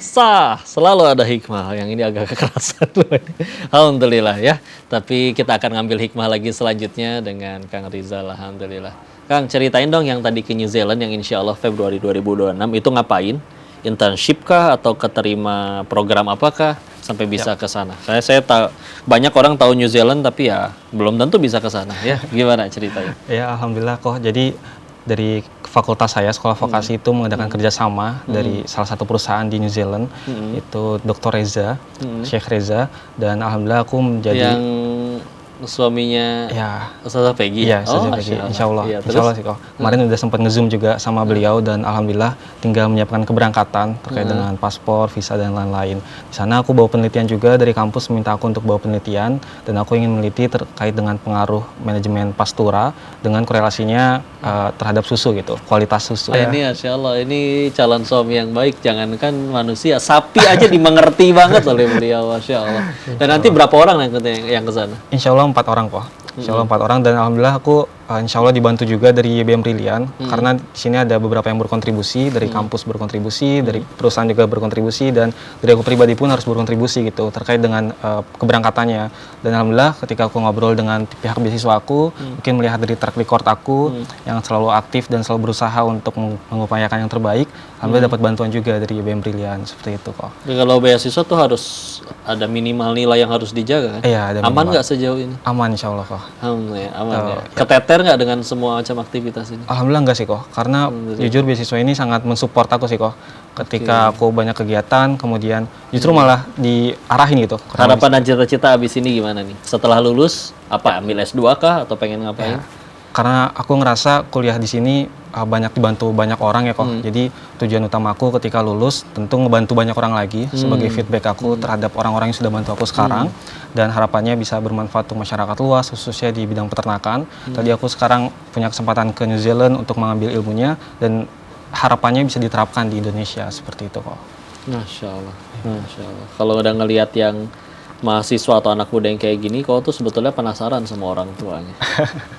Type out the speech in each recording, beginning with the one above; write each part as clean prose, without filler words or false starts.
Selalu ada hikmah. Yang ini agak kekerasan. Alhamdulillah ya. Tapi kita akan ngambil hikmah lagi selanjutnya dengan Kang Rizal. Alhamdulillah. Kang, ceritain dong yang tadi ke New Zealand yang insya Allah Februari 2026 itu ngapain? Internship kah atau keterima program apakah sampai bisa ke sana? Saya tahu banyak orang tahu New Zealand tapi ya belum tentu bisa ke sana ya. Gimana ceritanya? Ya, alhamdulillah kok. Jadi dari fakultas saya, sekolah vokasi itu mengadakan kerjasama dari salah satu perusahaan di New Zealand, itu Dr. Reza, Sheikh Reza, dan alhamdulillah aku menjadi Yang suaminya ya. Ustazah Peggy. Iya, Oh, Insya Allah. Ya, Insya Allah sih kok. Kemarin udah sempat nge-zoom juga sama beliau dan alhamdulillah tinggal menyiapkan keberangkatan terkait dengan paspor, visa dan lain-lain. Di sana aku bawa penelitian juga dari kampus minta aku untuk bawa penelitian dan aku ingin meneliti terkait dengan pengaruh manajemen pastura dengan korelasinya terhadap susu gitu, kualitas susu. Ini Masya Allah, ini calon suami yang baik. Jangankan manusia, sapi aja dimengerti banget oleh beliau, Masya Allah. Dan nanti berapa orang yang ke sana? Insya Allah 4 orang kok. Insya Allah 4 orang dan alhamdulillah aku insya Allah dibantu juga dari YBM Brilian karena di sini ada beberapa yang berkontribusi dari kampus berkontribusi, dari perusahaan juga berkontribusi dan dari aku pribadi pun harus berkontribusi gitu terkait dengan keberangkatannya. Dan alhamdulillah ketika aku ngobrol dengan pihak beasiswa aku, mungkin melihat dari track record aku yang selalu aktif dan selalu berusaha untuk mengupayakan yang terbaik, alhamdulillah dapat bantuan juga dari YBM Brilian seperti itu kok. Kalau beasiswa tuh harus ada minimal nilai yang harus dijaga kan? Iya, ada aman minimal. nggak sejauh ini? Aman insya Allah kok. Alhamdulillah, aman ya. Keteter nggak dengan semua macam aktivitas ini? Alhamdulillah enggak sih kok, karena jujur beasiswa ini sangat mensupport aku sih kok. Ketika aku banyak kegiatan, kemudian justru malah diarahin gitu. Harapan dan cita-cita abis ini gimana nih? Setelah lulus, apa ambil S2 kah atau pengen ngapain? Karena aku ngerasa kuliah di sini banyak dibantu banyak orang ya kok. Jadi tujuan utama aku ketika lulus tentu ngebantu banyak orang lagi sebagai feedback aku terhadap orang-orang yang sudah bantu aku sekarang dan harapannya bisa bermanfaat untuk masyarakat luas khususnya di bidang peternakan. Tadi aku sekarang punya kesempatan ke New Zealand untuk mengambil ilmunya dan harapannya bisa diterapkan di Indonesia seperti itu kok. Masya Allah, Masya Allah. Kalau udah ngelihat yang mahasiswa atau anak muda yang kayak gini, kau tuh sebetulnya penasaran sama orang tuanya.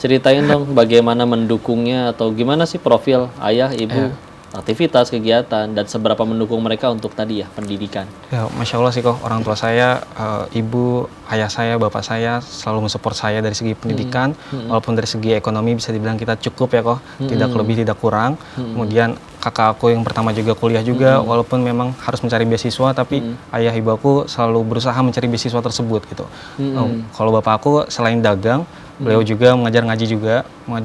Ceritain dong bagaimana mendukungnya atau gimana sih profil ayah, ibu, aktivitas, kegiatan, dan seberapa mendukung mereka untuk tadi ya, pendidikan. Ya, Masya Allah sih kok, orang tua saya, ibu, ayah saya, bapak saya selalu mensupport saya dari segi pendidikan, walaupun dari segi ekonomi bisa dibilang kita cukup ya kok, tidak lebih, tidak kurang. Kemudian kakak aku yang pertama juga kuliah juga, walaupun memang harus mencari beasiswa, tapi ayah ibu aku selalu berusaha mencari beasiswa tersebut gitu. Kalau bapak aku selain dagang, beliau juga mengajar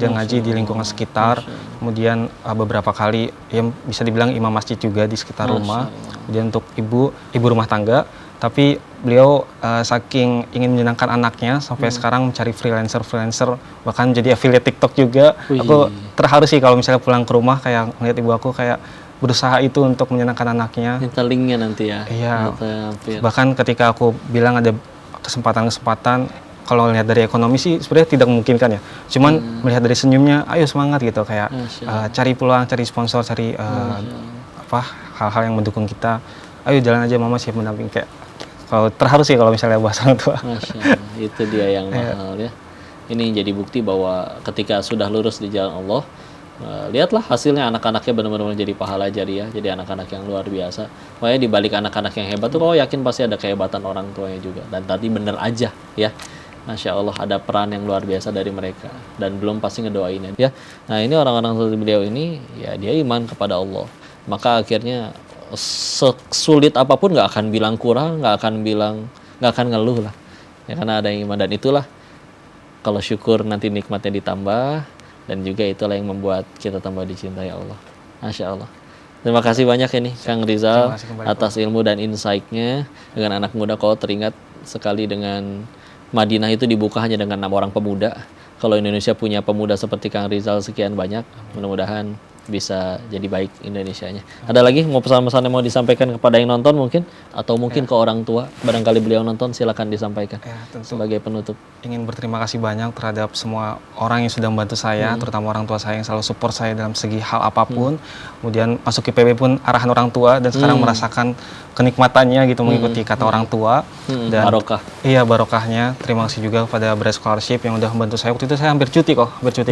ngaji di lingkungan sekitar. Kemudian beberapa kali ya bisa dibilang imam masjid juga di sekitar rumah. Kemudian untuk ibu rumah tangga, tapi beliau saking ingin menyenangkan anaknya sampai sekarang mencari freelancer bahkan menjadi affiliate TikTok juga. Aku terharu sih kalau misalnya pulang ke rumah kayak ngeliat ibu aku kayak berusaha itu untuk menyenangkan anaknya. Minta linknya nanti ya. Iya. Bahkan ketika aku bilang ada kesempatan kalau lihat dari ekonomi sih sebenarnya tidak memungkinkan ya. Cuman melihat dari senyumnya, ayo semangat gitu kayak cari peluang, cari sponsor, cari hal-hal yang mendukung kita. Ayo jalan aja mama siap mendamping kayak. Kalau terharu sih kalau misalnya bahas orang tua. Masya Allah, itu dia yang mahal ya. Ini jadi bukti bahwa ketika sudah lurus di jalan Allah, lihatlah hasilnya anak-anaknya benar-benar jadi pahala jariah, jadi anak-anak yang luar biasa. Makanya di balik anak-anak yang hebat tuh kau yakin pasti ada kehebatan orang tuanya juga. Dan tadi bener aja ya. Masya Allah ada peran yang luar biasa dari mereka dan belum pasti ngedoain ya. Nah ini orang-orang seperti beliau ini ya dia iman kepada Allah. Maka akhirnya sesulit apapun nggak akan bilang kurang, nggak akan ngeluh lah. Ya karena ada yang iman dan itulah kalau syukur nanti nikmatnya ditambah dan juga itulah yang membuat kita tambah dicintai Allah. Masya Allah. Terima kasih banyak ini Kang Rizal atas ilmu dan insight-nya. Dengan anak muda kau teringat sekali dengan Madinah itu dibuka hanya dengan 6 orang pemuda. Kalau Indonesia punya pemuda seperti Kang Rizal sekian banyak, mudah-mudahan bisa jadi baik Indonesianya. Ada lagi mau pesan-pesan yang mau disampaikan kepada yang nonton mungkin? Atau mungkin ke orang tua, barangkali beliau nonton, silakan disampaikan sebagai penutup. Ingin berterima kasih banyak terhadap semua orang yang sudah membantu saya, terutama orang tua saya yang selalu support saya dalam segi hal apapun. Kemudian masuk IPB pun arahan orang tua dan sekarang merasakan kenikmatannya gitu mengikuti kata orang tua. Dan barokah. Iya, barokahnya. Terima kasih juga kepada Bright Scholarship yang udah membantu saya. Waktu itu saya hampir cuti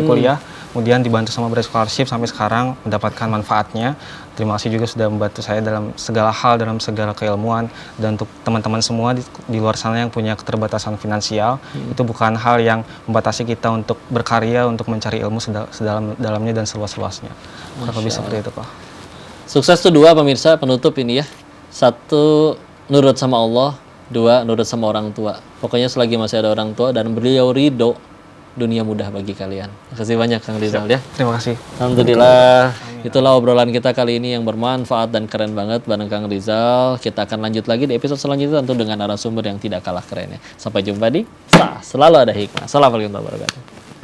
kuliah. Kemudian dibantu sama Bright Scholarship sampai sekarang mendapatkan manfaatnya. Terima kasih juga sudah membantu saya dalam segala hal, dalam segala keilmuan. Dan untuk teman-teman semua di luar sana yang punya keterbatasan finansial, itu bukan hal yang membatasi kita untuk berkarya, untuk mencari ilmu sedalam-dalamnya dan seluas-luasnya. Kurang lebih seperti itu, Kak. Sukses tuh dua pemirsa, penutup ini ya. Satu, nurut sama Allah. Dua, nurut sama orang tua. Pokoknya selagi masih ada orang tua dan beliau ridho, dunia mudah bagi kalian. Terima kasih banyak Kang Rizal ya. Terima kasih. Alhamdulillah. Itulah obrolan kita kali ini yang bermanfaat dan keren banget bareng Kang Rizal. Kita akan lanjut lagi di episode selanjutnya tentu dengan narasumber yang tidak kalah keren ya. Sampai jumpa di Selalu Ada Hikmah. Assalamualaikum warahmatullahi wabarakatuh.